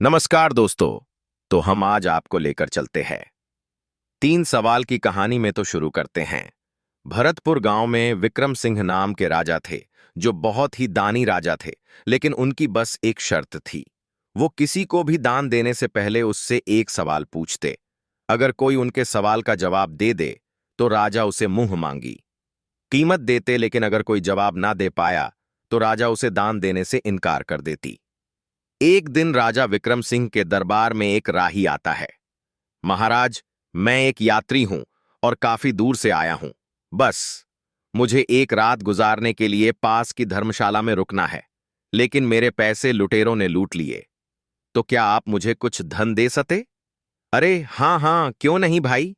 नमस्कार दोस्तों। तो हम आज आपको लेकर चलते हैं 3 सवाल की कहानी में। तो शुरू करते हैं। भरतपुर गांव में विक्रम सिंह नाम के राजा थे, जो बहुत ही दानी राजा थे। लेकिन उनकी बस एक शर्त थी। वो किसी को भी दान देने से पहले उससे एक सवाल पूछते। अगर कोई उनके सवाल का जवाब दे दे तो राजा उसे मुंह मांगी कीमत देते, लेकिन अगर कोई जवाब ना दे पाया तो राजा उसे दान देने से इनकार कर देती। एक दिन राजा विक्रम सिंह के दरबार में एक राही आता है। महाराज, मैं एक यात्री हूं और काफी दूर से आया हूं। बस मुझे एक रात गुजारने के लिए पास की धर्मशाला में रुकना है, लेकिन मेरे पैसे लुटेरों ने लूट लिए। तो क्या आप मुझे कुछ धन दे सकते? अरे हाँ हाँ, क्यों नहीं भाई,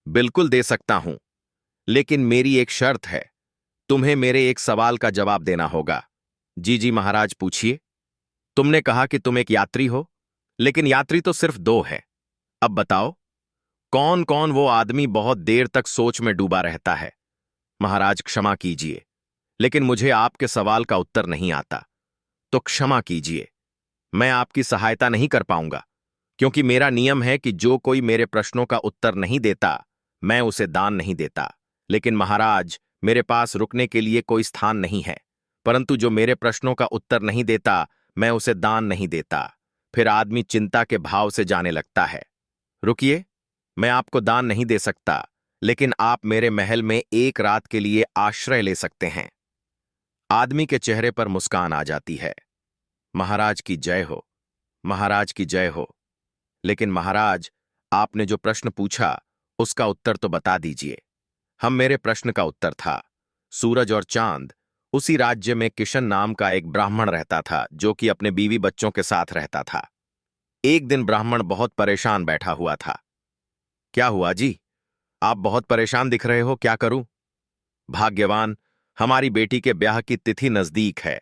बिल्कुल दे सकता हूं। लेकिन मेरी एक शर्त है, तुम्हें मेरे एक सवाल का जवाब देना होगा। जी जी महाराज, पूछिए। तुमने कहा कि तुम एक यात्री हो, लेकिन यात्री तो सिर्फ 2 है। अब बताओ, कौन कौन वो आदमी बहुत देर तक सोच में डूबा रहता है? महाराज क्षमा कीजिए, लेकिन मुझे आपके सवाल का उत्तर नहीं आता। तो क्षमा कीजिए, मैं आपकी सहायता नहीं कर पाऊंगा, क्योंकि मेरा नियम है कि जो कोई मेरे प्रश्नों का उत्तर नहीं देता, मैं उसे दान नहीं देता। लेकिन महाराज, मेरे पास रुकने के लिए कोई स्थान नहीं है, परंतु जो मेरे प्रश्नों का उत्तर नहीं देता, मैं उसे दान नहीं देता। फिर आदमी चिंता के भाव से जाने लगता है। रुकिए, मैं आपको दान नहीं दे सकता, लेकिन आप मेरे महल में एक रात के लिए आश्रय ले सकते हैं। आदमी के चेहरे पर मुस्कान आ जाती है। महाराज की जय हो, महाराज की जय हो। लेकिन महाराज, आपने जो प्रश्न पूछा उसका उत्तर तो बता दीजिए। हम मेरे प्रश्न का उत्तर था, सूरज और चांद। उसी राज्य में किशन नाम का एक ब्राह्मण रहता था, जो कि अपने बीवी बच्चों के साथ रहता था। एक दिन ब्राह्मण बहुत परेशान बैठा हुआ था। क्या हुआ जी, आप बहुत परेशान दिख रहे हो, क्या करूं? भाग्यवान, हमारी बेटी के ब्याह की तिथि नजदीक है,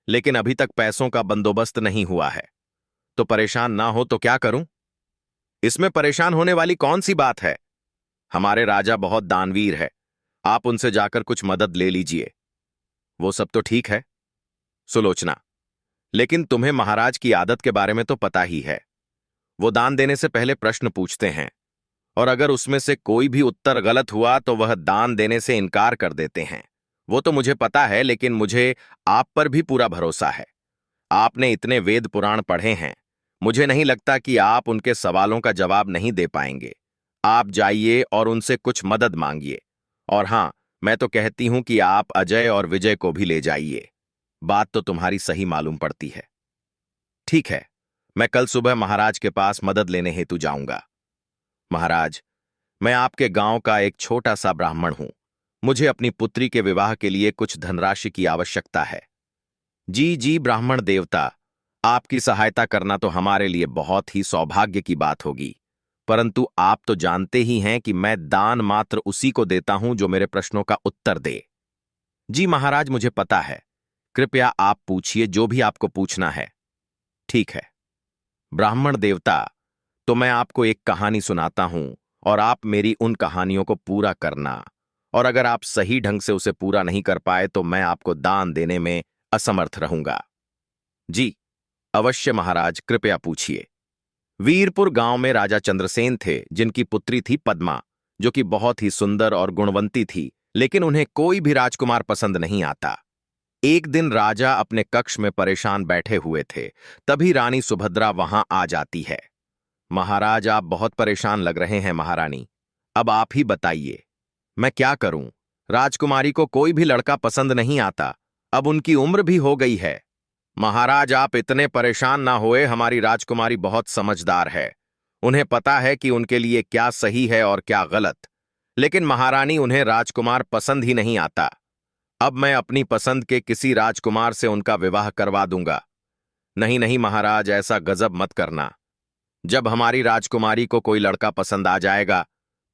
लेकिन अभी तक पैसों का बंदोबस्त नहीं हुआ है। तो परेशान ना हो तो क्या करूं? इसमें परेशान होने वाली कौन सी बात है? हमारे राजा बहुत दानवीर है, आप उनसे जाकर कुछ मदद ले लीजिए। वो सब तो ठीक है सुलोचना, लेकिन तुम्हें महाराज की आदत के बारे में तो पता ही है। वो दान देने से पहले प्रश्न पूछते हैं, और अगर उसमें से कोई भी उत्तर गलत हुआ तो वह दान देने से इनकार कर देते हैं। वो तो मुझे पता है, लेकिन मुझे आप पर भी पूरा भरोसा है। आपने इतने वेद पुराण पढ़े हैं, मुझे नहीं लगता कि आप उनके सवालों का जवाब नहीं दे पाएंगे। आप जाइए और उनसे कुछ मदद मांगिए। और हां, मैं तो कहती हूं कि आप अजय और विजय को भी ले जाइए। बात तो तुम्हारी सही मालूम पड़ती है। ठीक है, मैं कल सुबह महाराज के पास मदद लेने हेतु जाऊंगा। महाराज, मैं आपके गांव का एक छोटा सा ब्राह्मण हूं। मुझे अपनी पुत्री के विवाह के लिए कुछ धनराशि की आवश्यकता है। जी जी ब्राह्मण देवता, आपकी सहायता करना तो हमारे लिए बहुत ही सौभाग्य की बात होगी। परंतु आप तो जानते ही हैं कि मैं दान मात्र उसी को देता हूं जो मेरे प्रश्नों का उत्तर दे। जी महाराज, मुझे पता है। कृपया आप पूछिए जो भी आपको पूछना है। ठीक है ब्राह्मण देवता, तो मैं आपको एक कहानी सुनाता हूं, और आप मेरी उन कहानियों को पूरा करना। और अगर आप सही ढंग से उसे पूरा नहीं कर पाए तो मैं आपको दान देने में असमर्थ रहूंगा। जी अवश्य महाराज, कृपया पूछिए। वीरपुर गांव में राजा चंद्रसेन थे, जिनकी पुत्री थी पद्मा, जो कि बहुत ही सुंदर और गुणवंती थी, लेकिन उन्हें कोई भी राजकुमार पसंद नहीं आता। एक दिन राजा अपने कक्ष में परेशान बैठे हुए थे, तभी रानी सुभद्रा वहां आ जाती है। महाराज, आप बहुत परेशान लग रहे हैं महारानी। अब आप ही बताइए, मैं क्या करूं? राजकुमारी को कोई भी लड़का पसंद नहीं आता। अब उनकी उम्र भी हो गई है। महाराज, आप इतने परेशान ना होए, हमारी राजकुमारी बहुत समझदार है। उन्हें पता है कि उनके लिए क्या सही है और क्या गलत। लेकिन महारानी, उन्हें राजकुमार पसंद ही नहीं आता। अब मैं अपनी पसंद के किसी राजकुमार से उनका विवाह करवा दूंगा। नहीं नहीं महाराज, ऐसा गजब मत करना। जब हमारी राजकुमारी को कोई लड़का पसंद आ जाएगा,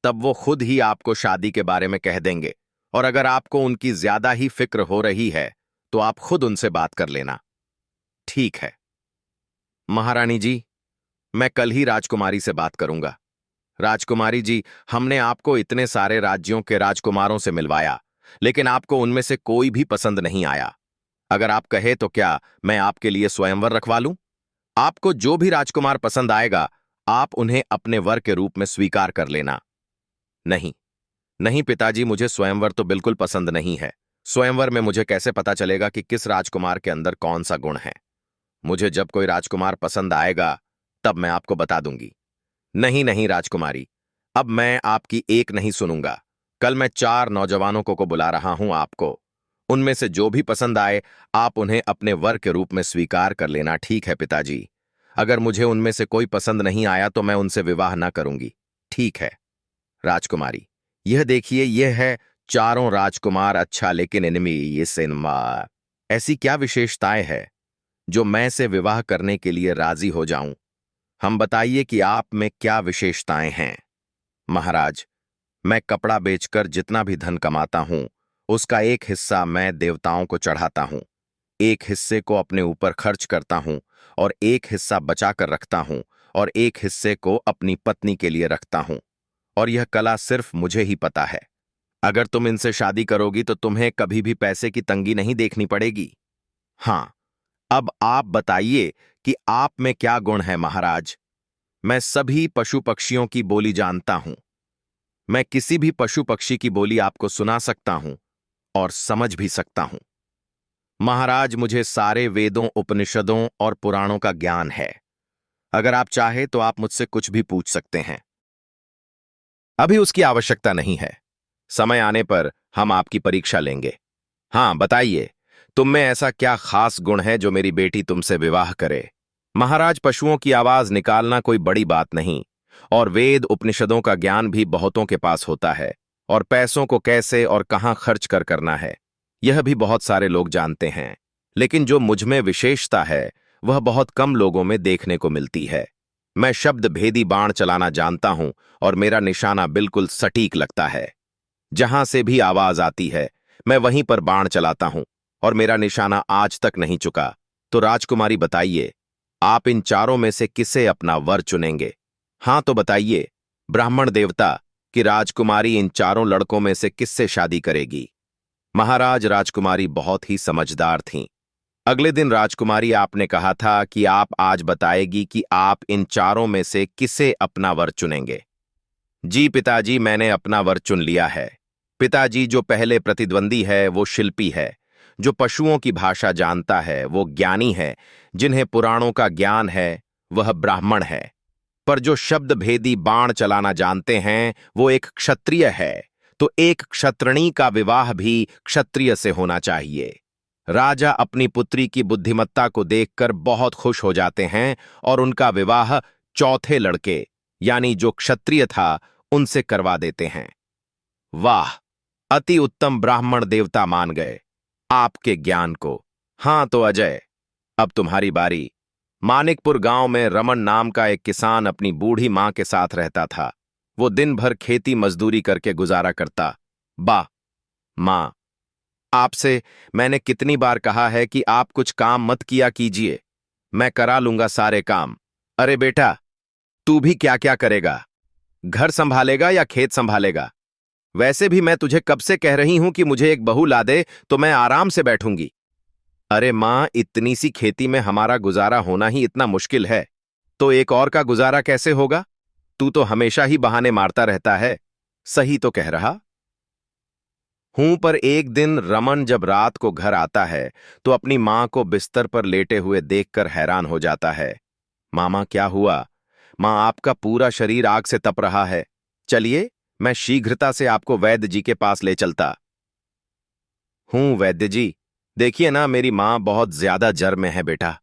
तब वो खुद ही आपको शादी के बारे में कह देंगे। और अगर आपको उनकी ज्यादा ही फिक्र हो रही है, तो आप खुद उनसे बात कर लेना। ठीक है महारानी जी, मैं कल ही राजकुमारी से बात करूंगा। राजकुमारी जी, हमने आपको इतने सारे राज्यों के राजकुमारों से मिलवाया, लेकिन आपको उनमें से कोई भी पसंद नहीं आया। अगर आप कहे तो क्या मैं आपके लिए स्वयंवर रखवा लूं? आपको जो भी राजकुमार पसंद आएगा, आप उन्हें अपने वर के रूप में स्वीकार कर लेना। नहीं, नहीं पिताजी, मुझे स्वयंवर तो बिल्कुल पसंद नहीं है। स्वयंवर में मुझे कैसे पता चलेगा कि किस राजकुमार के अंदर कौन सा गुण है? मुझे जब कोई राजकुमार पसंद आएगा, तब मैं आपको बता दूंगी। नहीं नहीं राजकुमारी, अब मैं आपकी एक नहीं सुनूंगा। कल मैं 4 नौजवानों को बुला रहा हूं आपको। उनमें से जो भी पसंद आए, आप उन्हें अपने वर के रूप में स्वीकार कर लेना, ठीक है पिताजी? अगर मुझे उनमें से कोई पसंद नहीं आया तो मैं उनसे विवाह ना करूंगी, ठीक है? राजकुमारी, यह देखिए, यह है 4 राजकुमार। अच्छा, लेकिन इनमें ये सिनेमा ऐसी क्या विशेषताएं है जो मैं से विवाह करने के लिए राजी हो जाऊं? हम बताइए कि आप में क्या विशेषताएं हैं? महाराज, मैं कपड़ा बेचकर जितना भी धन कमाता हूं, उसका एक हिस्सा मैं देवताओं को चढ़ाता हूं, एक हिस्से को अपने ऊपर खर्च करता हूं, और एक हिस्सा बचा कर रखता हूं, और एक हिस्से को अपनी पत्नी के लिए रखता हूं। और यह कला सिर्फ मुझे ही पता है। अगर तुम इनसे शादी करोगी तो तुम्हें कभी भी पैसे की तंगी नहीं देखनी पड़ेगी। हाँ, अब आप बताइए कि आप में क्या गुण है महाराज? मैं सभी पशु पक्षियों की बोली जानता हूं। मैं किसी भी पशु पक्षी की बोली आपको सुना सकता हूं और समझ भी सकता हूं। महाराज, मुझे सारे वेदों, उपनिषदों और पुराणों का ज्ञान है। अगर आप चाहे तो आप मुझसे कुछ भी पूछ सकते हैं। अभी उसकी आवश्यकता नहीं है। समय आने पर हम आपकी परीक्षा लेंगे। हाँ, बताइए, तुम में ऐसा क्या खास गुण है जो मेरी बेटी तुमसे विवाह करे? महाराज, पशुओं की आवाज निकालना कोई बड़ी बात नहीं, और वेद उपनिषदों का ज्ञान भी बहुतों के पास होता है, और पैसों को कैसे और कहां खर्च कर करना है, यह भी बहुत सारे लोग जानते हैं। लेकिन जो मुझ में विशेषता है, वह बहुत कम लोगों में देखने को मिलती है। मैं शब्द भेदी बाण चलाना जानता हूं, और मेरा निशाना बिल्कुल सटीक लगता है। जहां से भी आवाज आती है, मैं वहीं पर बाण चलाता हूं, और मेरा निशाना आज तक नहीं चुका। तो राजकुमारी बताइए, आप इन चारों में से किसे अपना वर चुनेंगे? हाँ तो बताइए, ब्राह्मण देवता, कि राजकुमारी इन चारों लड़कों में से किससे शादी करेगी? महाराज, राजकुमारी बहुत ही समझदार थीं। अगले दिन राजकुमारी, आपने कहा था कि आप आज बताएगी कि आप इन चारों में से किसे अपना वर चुनेंगे। जी पिताजी, मैंने अपना वर चुन लिया है। पिताजी, जो पहले प्रतिद्वंदी है वो शिल्पी है, जो पशुओं की भाषा जानता है वो ज्ञानी है, जिन्हें पुराणों का ज्ञान है वह ब्राह्मण है, पर जो शब्द भेदी बाण चलाना जानते हैं वो एक क्षत्रिय है। तो एक क्षत्रणी का विवाह भी क्षत्रिय से होना चाहिए। राजा अपनी पुत्री की बुद्धिमत्ता को देखकर बहुत खुश हो जाते हैं और उनका विवाह चौथे लड़के, यानी जो क्षत्रिय था, उनसे करवा देते हैं। वाह, अति उत्तम! ब्राह्मण देवता मान गए आपके ज्ञान को। हां तो अजय, अब तुम्हारी बारी। मानिकपुर गांव में रमन नाम का एक किसान अपनी बूढ़ी मां के साथ रहता था। वो दिन भर खेती मजदूरी करके गुजारा करता। बा मां, आपसे मैंने कितनी बार कहा है कि आप कुछ काम मत किया कीजिए, मैं करा लूंगा सारे काम। अरे बेटा, तू भी क्या क्या करेगा? घर संभालेगा या खेत संभालेगा? वैसे भी मैं तुझे कब से कह रही हूं कि मुझे एक बहू ला दे तो मैं आराम से बैठूंगी। अरे मां, इतनी सी खेती में हमारा गुजारा होना ही इतना मुश्किल है, तो एक और का गुजारा कैसे होगा? तू तो हमेशा ही बहाने मारता रहता है। सही तो कह रहा हूं, पर एक दिन रमन जब रात को घर आता है तो अपनी मां को बिस्तर पर लेटे हुए देखकर हैरान हो जाता है। मामा, क्या हुआ? मां, आपका पूरा शरीर आग से तप रहा है। चलिए, मैं शीघ्रता से आपको वैद्य जी के पास ले चलता हूं। वैद्य जी, देखिए ना, मेरी मां बहुत ज्यादा जर में है बेटा।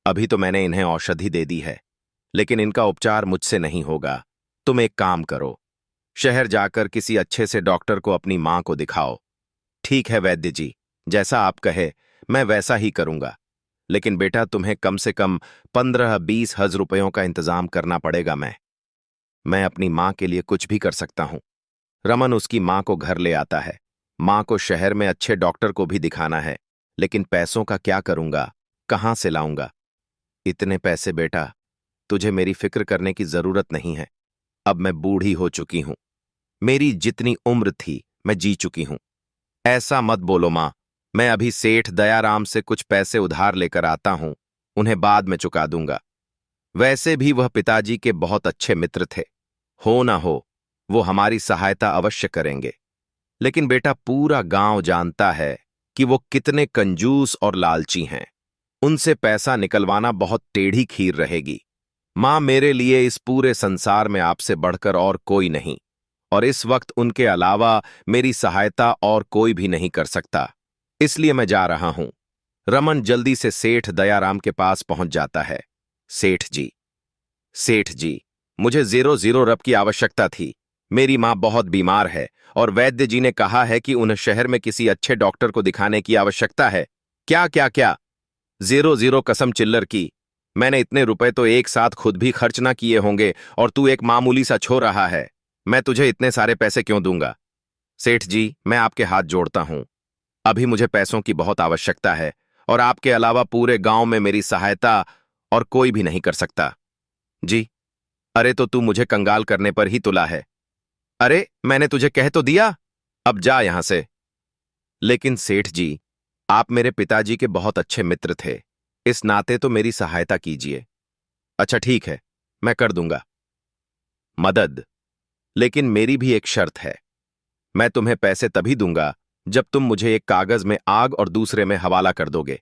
अभी तो मैंने इन्हें औषधि दे दी है, लेकिन इनका उपचार मुझसे नहीं होगा। तुम एक काम करो, शहर जाकर किसी अच्छे से डॉक्टर को अपनी मां को दिखाओ। ठीक है वैद्य जी, जैसा आप कहे मैं वैसा ही करूंगा। लेकिन बेटा, तुम्हें कम से कम 15-20 हज़ार रुपयों का इंतजाम करना पड़ेगा। मैं अपनी मां के लिए कुछ भी कर सकता हूं। रमन उसकी मां को घर ले आता है। मां को शहर में अच्छे डॉक्टर को भी दिखाना है, लेकिन पैसों का क्या करूंगा, कहां से लाऊंगा? इतने पैसे बेटा, तुझे मेरी फिक्र करने की जरूरत नहीं है। अब मैं बूढ़ी हो चुकी हूं। मेरी जितनी उम्र थी मैं जी चुकी हूं। ऐसा मत बोलो मां, मैं अभी सेठ दयाराम से कुछ पैसे उधार लेकर आता हूं, उन्हें बाद में चुका दूंगा। वैसे भी वह पिताजी के बहुत अच्छे मित्र थे। हो ना हो, वो हमारी सहायता अवश्य करेंगे। लेकिन बेटा, पूरा गांव जानता है कि वो कितने कंजूस और लालची हैं। उनसे पैसा निकलवाना बहुत टेढ़ी खीर रहेगी। मां, मेरे लिए इस पूरे संसार में आपसे बढ़कर और कोई नहीं, और इस वक्त उनके अलावा मेरी सहायता और कोई भी नहीं कर सकता। इसलिए मैं जा रहा हूं। रमन जल्दी से सेठ दयाराम के पास पहुंच जाता है। सेठ जी, मुझे 0 रब की आवश्यकता थी। मेरी मां बहुत बीमार है और वैद्य जी ने कहा है कि उन्हें शहर में किसी अच्छे डॉक्टर को दिखाने की आवश्यकता है। क्या क्या क्या? 0 कसम चिल्लर की। मैंने इतने रुपए तो एक साथ खुद भी खर्च ना किए होंगे, और तू एक मामूली सा छो रहा है। मैं तुझे इतने सारे पैसे क्यों दूंगा? सेठ जी, मैं आपके हाथ जोड़ता हूं। अभी मुझे पैसों की बहुत आवश्यकता है, और आपके अलावा पूरे गांव में मेरी सहायता और कोई भी नहीं कर सकता। जी? अरे तो तू मुझे कंगाल करने पर ही तुला है। अरे मैंने तुझे कह तो दिया, अब जा यहां से। लेकिन सेठ जी, आप मेरे पिताजी के बहुत अच्छे मित्र थे, इस नाते तो मेरी सहायता कीजिए। अच्छा ठीक है, मैं कर दूंगा मदद, लेकिन मेरी भी एक शर्त है। मैं तुम्हें पैसे तभी दूंगा जब तुम मुझे एक कागज में आग और दूसरे में हवाला कर दोगे।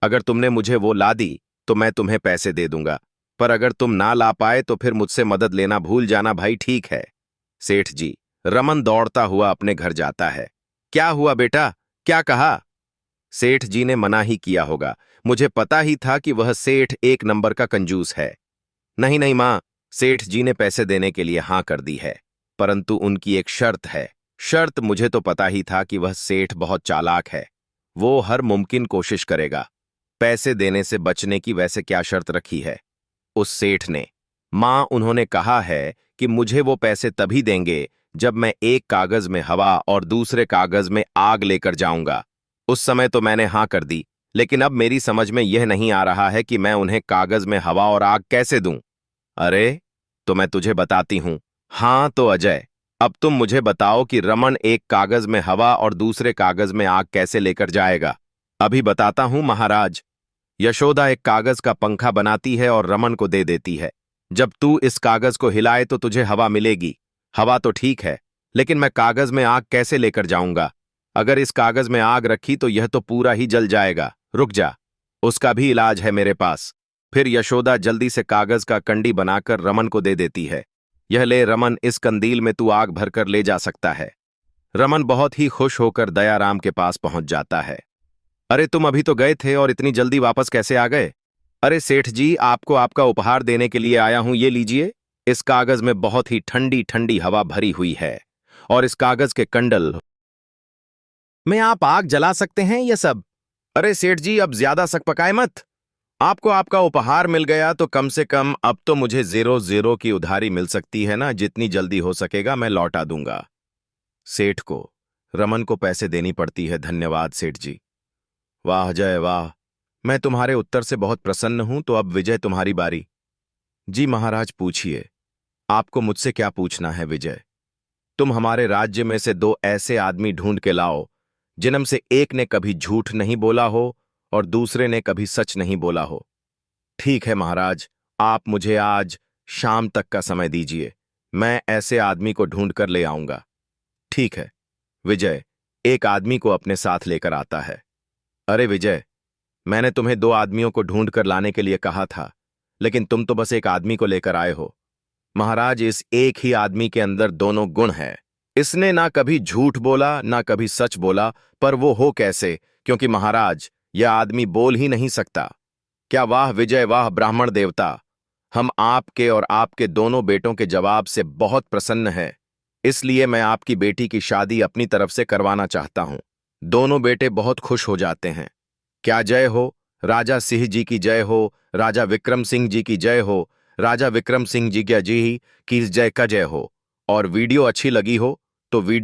अगर तुमने मुझे वो ला दी तो मैं तुम्हें पैसे दे दूंगा, पर अगर तुम ना ला पाए तो फिर मुझसे मदद लेना भूल जाना भाई, ठीक है? सेठ जी, रमन दौड़ता हुआ अपने घर जाता है। क्या हुआ बेटा, क्या कहा? सेठ जी ने मना ही किया होगा। मुझे पता ही था कि वह सेठ एक नंबर का कंजूस है। नहीं नहीं मां, सेठ जी ने पैसे देने के लिए हां कर दी है, परंतु उनकी एक शर्त है। शर्त? मुझे तो पता ही था कि वह सेठ बहुत चालाक है। वो हर मुमकिन कोशिश करेगा पैसे देने से बचने की। वैसे क्या शर्त रखी है उस सेठ ने? मां, उन्होंने कहा है कि मुझे वो पैसे तभी देंगे जब मैं एक कागज में हवा और दूसरे कागज में आग लेकर जाऊंगा। उस समय तो मैंने हां कर दी, लेकिन अब मेरी समझ में यह नहीं आ रहा है कि मैं उन्हें कागज में हवा और आग कैसे दूं। अरे तो मैं तुझे बताती हूं। हां तो अजय, अब तुम मुझे बताओ कि रमन एक कागज में हवा और दूसरे कागज में आग कैसे लेकर जाएगा? अभी बताता हूं महाराज। यशोदा एक कागज का पंखा बनाती है और रमन को दे देती है। जब तू इस कागज को हिलाए तो तुझे हवा मिलेगी। हवा तो ठीक है, लेकिन मैं कागज में आग कैसे लेकर जाऊंगा? अगर इस कागज में आग रखी तो यह तो पूरा ही जल जाएगा। रुक जा, उसका भी इलाज है मेरे पास। फिर यशोदा जल्दी से कागज का कंडी बनाकर रमन को दे देती है। यह ले रमन, इस कंदील में तू आग भरकर ले जा सकता है। रमन बहुत ही खुश होकर दयाराम के पास पहुंच जाता है। अरे तुम अभी तो गए थे और इतनी जल्दी वापस कैसे आ गए? अरे सेठ जी, आपको आपका उपहार देने के लिए आया हूं, ये लीजिए। इस कागज में बहुत ही ठंडी ठंडी हवा भरी हुई है, और इस कागज के कंडल में आप आग जला सकते हैं, ये सब। अरे सेठ जी, अब ज्यादा सकपकाए मत। आपको आपका उपहार मिल गया तो कम से कम अब तो मुझे 0 की उधारी मिल सकती है ना। जितनी जल्दी हो सकेगा मैं लौटा दूंगा। सेठ को रमन को पैसे देनी पड़ती है। धन्यवाद सेठ जी। वाह अजय वाह, मैं तुम्हारे उत्तर से बहुत प्रसन्न हूं। तो अब विजय, तुम्हारी बारी। जी महाराज, पूछिए। आपको मुझसे क्या पूछना है विजय? तुम हमारे राज्य में से 2 ऐसे आदमी ढूंढ के लाओ जिनमें से एक ने कभी झूठ नहीं बोला हो और दूसरे ने कभी सच नहीं बोला हो। ठीक है महाराज, आप मुझे आज शाम तक का समय दीजिए, मैं ऐसे आदमी को ढूंढ कर ले आऊंगा। ठीक है। विजय एक आदमी को अपने साथ लेकर आता है। अरे विजय, मैंने तुम्हें 2 आदमियों को ढूंढ कर लाने के लिए कहा था, लेकिन तुम तो बस एक आदमी को लेकर आए हो। महाराज, इस एक ही आदमी के अंदर दोनों गुण हैं। इसने ना कभी झूठ बोला ना कभी सच बोला, पर वो हो कैसे? क्योंकि महाराज, यह आदमी बोल ही नहीं सकता। क्या वाह विजय वाह, ब्राह्मण देवता! हम आपके और आपके दोनों बेटों के जवाब से बहुत प्रसन्न हैं। इसलिए मैं आपकी बेटी की शादी अपनी तरफ से करवाना चाहता हूं। दोनों बेटे बहुत खुश हो जाते हैं। क्या जय हो! राजा सिंह जी की जय हो, राजा विक्रम सिंह जी की जय हो, राजा विक्रम सिंह जी की जय की जय का जय हो। और वीडियो अच्छी लगी हो तो वीडियो